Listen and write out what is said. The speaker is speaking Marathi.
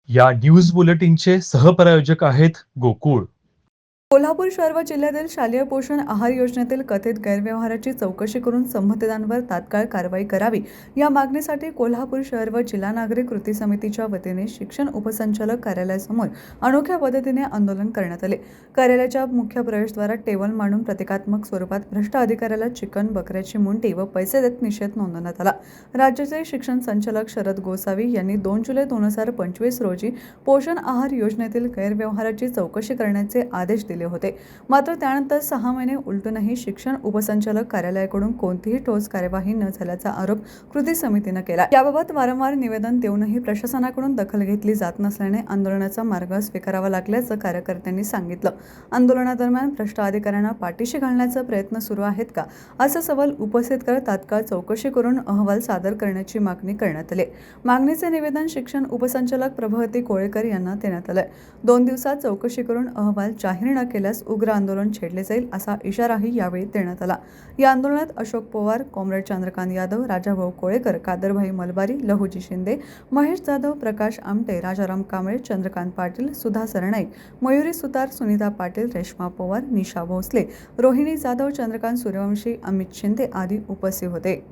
या न्यूज बुलेटिनचे सहप्रायोजक आहेत गोकुळ. कोल्हापूर शहर व जिल्ह्यातील शालेय पोषण आहार योजनेतील कथित गैरव्यवहाराची चौकशी करून संबंधितांवर तात्काळ कारवाई करावी या मागणीसाठी कोल्हापूर शहर व जिल्हा नागरिक कृती समितीच्या वतीने शिक्षण उपसंचालक कार्यालयासमोर अनोख्या पद्धतीने आंदोलन करण्यात आले. कार्यालयाच्या मुख्य प्रवेशद्वारात टेबल मांडून प्रतिकात्मक स्वरूपात भ्रष्ट अधिकाऱ्याला चिकन, बकऱ्याची मुंडी व पैसे देत निषेध नोंदवण्यात आला. राज्याचे शिक्षण संचालक शरद गोसावी यांनी 2 जुलै 2025 रोजी पोषण आहार योजनेतील गैरव्यवहाराची चौकशी करण्याचे आदेश दिले होते. मात्र त्यानंतर 6 महिने उलटूनही शिक्षण उपसंचालक कार्यालयाकडून कोणतीही ठोस कार्यवाही न झाल्याचा आरोप कृती समितीने केला. याबाबत वारंवार निवेदन देऊनही प्रशासनाकडून दखल घेतली जात नसल्याने आंदोलनाचा मार्ग स्वीकारावा लागल्याचं कार्यकर्त्यांनी सांगितलं. आंदोलनादरम्यान भ्रष्ट अधिकाऱ्यांना पाठीशी घालण्याचा प्रयत्न सुरू आहेत का, असा सवाल उपस्थित करत तात्काळ चौकशी करून अहवाल सादर करण्याची मागणी करण्यात आली. मागणीचे निवेदन शिक्षण उपसंचालक प्रभावती कोळेकर यांना देण्यात आलंय. 2 दिवसात चौकशी करून अहवाल जाहीर न केल्यास उग्र आंदोलन छेडले जाईल असा इशाराही यावेळी देण्यात आला. या आंदोलनात अशोक पवार, कॉम्रेड चंद्रकांत यादव, राजाभाऊ कोळेकर, कादरभाई मलबारी, लहुजी शिंदे, महेश जाधव, प्रकाश आमटे, राजाराम कांबळे, चंद्रकांत पाटील, सुधा सरनाईक, मयुरी सुतार, सुनीता पाटील, रेश्मा पवार, निशा भोसले, रोहिणी जाधव, चंद्रकांत सूर्यवंशी, अमित शिंदे आदी उपस्थित होते.